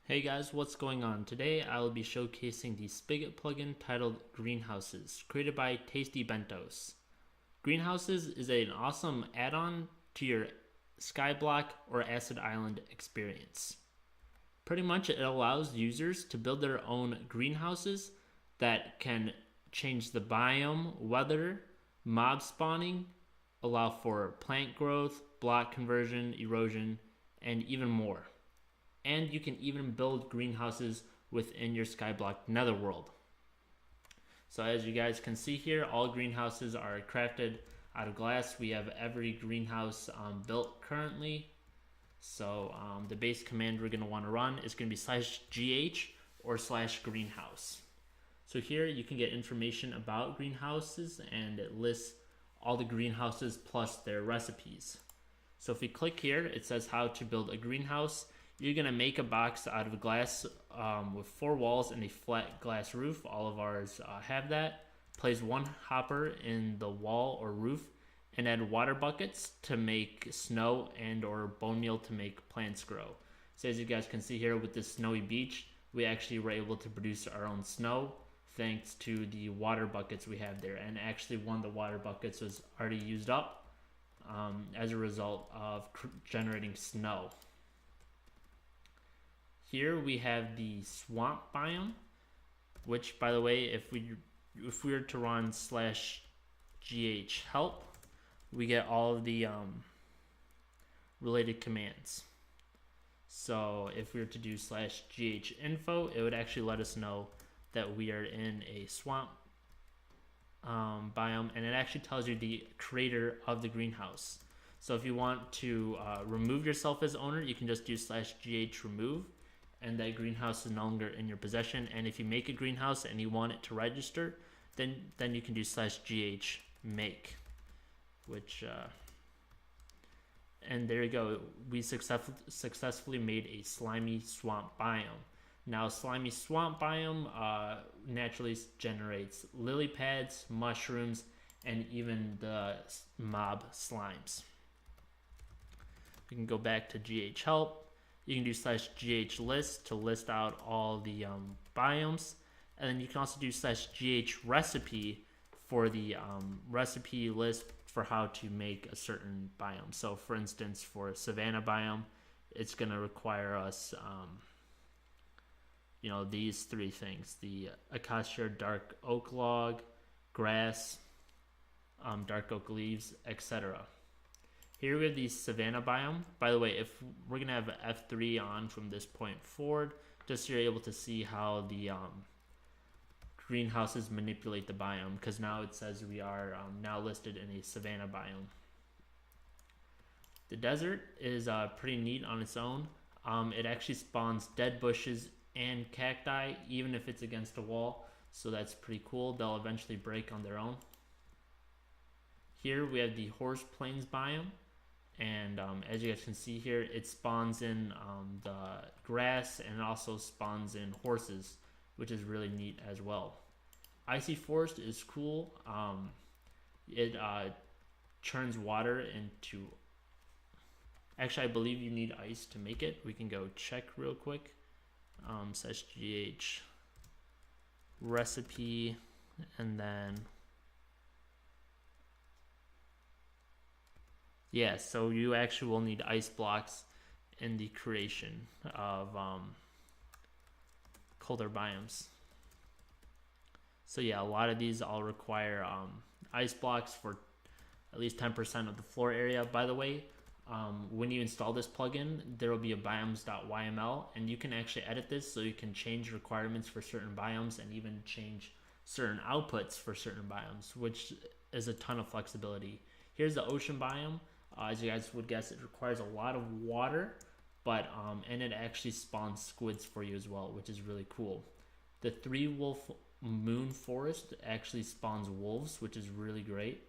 Hey guys, what's going on? Today I will be showcasing the Spigot plugin titled Greenhouses, created by Tasty Bentos. Greenhouses is an awesome add-on to your SkyBlock or AcidIsland experience. Pretty much it allows users to build their own greenhouses that can change the biome, weather, mob spawning, allow for plant growth, block conversion, erosion, and even more. And you can even build greenhouses within your SkyBlock netherworld. So as you guys can see here, all greenhouses are crafted out of glass. We have every greenhouse built currently. So the base command we're going to want to run is going to be /gh or /greenhouse. So here you can get information about greenhouses, and it lists all the greenhouses plus their recipes. So if we click here, it says how to build a greenhouse. You're going to make a box out of glass with 4 walls and a flat glass roof. All of ours have that. Place 1 hopper in the wall or roof and add water buckets to make snow and or bone meal to make plants grow. So as you guys can see here with this snowy beach, we actually were able to produce our own snow thanks to the water buckets we have there. And actually one of the water buckets was already used up as a result of generating snow. Here we have the swamp biome, which, by the way, if we were to run /gh help, we get all of the related commands. So if we were to do /gh info, it would actually let us know that we are in a swamp biome, and it actually tells you the creator of the greenhouse. So if you want to remove yourself as owner, you can just do /gh remove, and that greenhouse is no longer in your possession. And if you make a greenhouse and you want it to register, then you can do /gh make, which and there you go. We successfully made a slimy swamp biome. Now slimy swamp biome naturally generates lily pads, mushrooms, and even the mob slimes. We can go back to gh help. You can do /gh list to list out all the biomes, and then you can also do /gh recipe for the recipe list for how to make a certain biome. So for instance, for savanna biome, it's going to require us these 3 things: the acacia dark oak log, grass, dark oak leaves, etc. Here we have the savanna biome. By the way, if we're going to have F3 on from this point forward, just so you're able to see how the greenhouses manipulate the biome, because now it says we are now listed in a savanna biome. The desert is pretty neat on its own. It actually spawns dead bushes and cacti, even if it's against a wall, so that's pretty cool. They'll eventually break on their own. Here we have the horse plains biome. And as you guys can see here, it spawns in the grass, and it also spawns in horses, which is really neat as well. Icy forest is cool. It churns water into... Actually, I believe you need ice to make it. We can go check real quick. /gh recipe, and then... Yeah, so you actually will need ice blocks in the creation of colder biomes. So yeah, a lot of these all require ice blocks for at least 10% of the floor area. By the way, when you install this plugin, there will be a biomes.yml, and you can actually edit this so you can change requirements for certain biomes and even change certain outputs for certain biomes, which is a ton of flexibility. Here's the ocean biome. As you guys would guess, it requires a lot of water, but and it actually spawns squids for you as well, which is really cool. The 3-wolf moon forest actually spawns wolves, which is really great.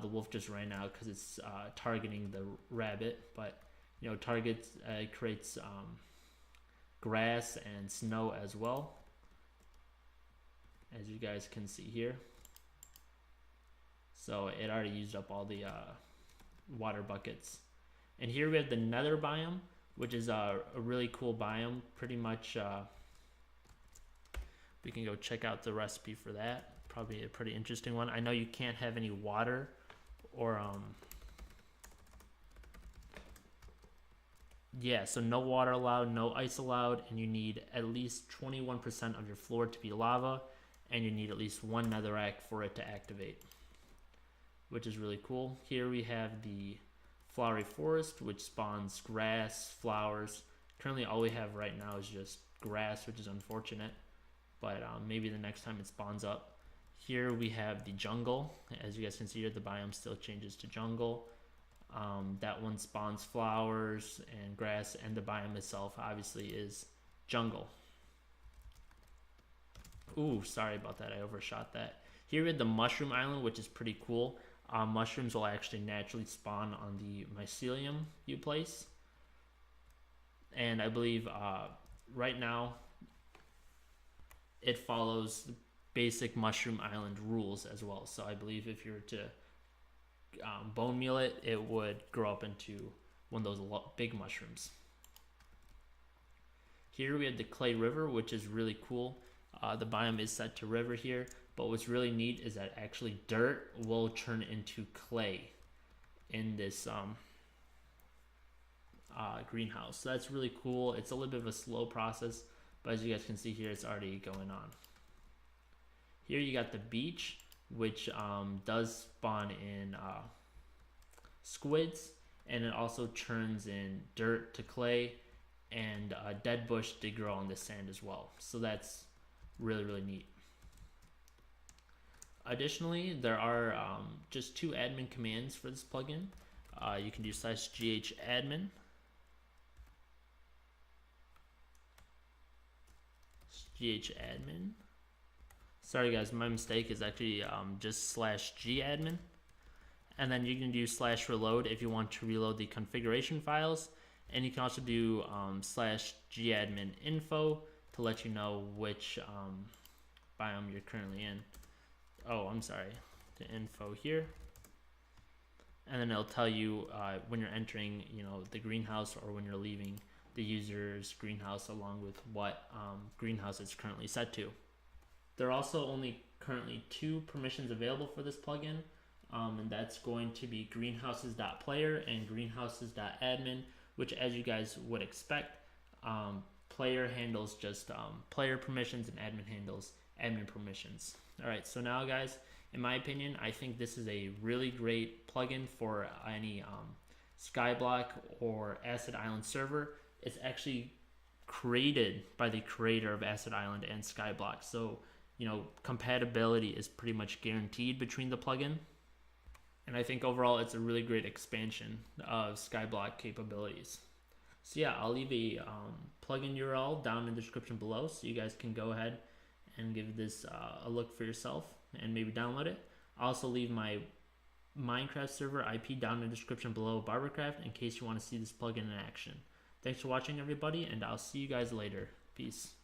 The wolf just ran out because it's targeting the rabbit, but creates grass and snow as well, as you guys can see here. So it already used up all the water buckets. And here we have the nether biome, which is a really cool biome. Pretty much, we can go check out the recipe for that. Probably a pretty interesting one. I know you can't have any water or yeah, so no water allowed, no ice allowed, and you need at least 21% of your floor to be lava, and you need at least one netherrack for it to activate, which is really cool. Here we have the flowery forest, which spawns grass, flowers. Currently all we have right now is just grass, which is unfortunate, but maybe the next time it spawns up. Here we have the jungle. As you guys can see here, the biome still changes to jungle. That one spawns flowers and grass, and the biome itself obviously is jungle. Ooh, sorry about that, I overshot that. Here we have the mushroom island, which is pretty cool. Mushrooms will actually naturally spawn on the mycelium you place. And I believe right now it follows the basic mushroom island rules as well. So I believe if you were to bone meal it, it would grow up into one of those big mushrooms. Here we have the clay river, which is really cool. The biome is set to river here, but what's really neat is that actually dirt will turn into clay in this greenhouse. So that's really cool. It's a little bit of a slow process, but as you guys can see here, it's already going on. Here you got the beach, which does spawn in squids, and it also turns in dirt to clay, and a dead bush to grow on the sand as well. So that's really, really neat. Additionally, there are just two admin commands for this plugin. You can do /ghadmin. /ghadmin. Sorry guys, my mistake is actually just /gadmin. And then you can do /reload if you want to reload the configuration files. And you can also do /gadmin info to let you know which biome you're currently in. Oh, I'm sorry, the info here. And then it'll tell you when you're entering, the greenhouse, or when you're leaving the user's greenhouse, along with what greenhouse it's currently set to. There are also only currently 2 permissions available for this plugin, and that's going to be greenhouses.player and greenhouses.admin, which, as you guys would expect, player handles just player permissions and admin handles admin permissions. Alright, so now guys, in my opinion, I think this is a really great plugin for any SkyBlock or AcidIsland server. It's actually created by the creator of AcidIsland and SkyBlock, so compatibility is pretty much guaranteed between the plugin. And I think overall it's a really great expansion of SkyBlock capabilities. So yeah, I'll leave a plugin URL down in the description below, so you guys can go ahead and give this a look for yourself and maybe download it. I'll also leave my Minecraft server IP down in the description below, Barbercraft, in case you want to see this plugin in action. Thanks for watching everybody, and I'll see you guys later. Peace.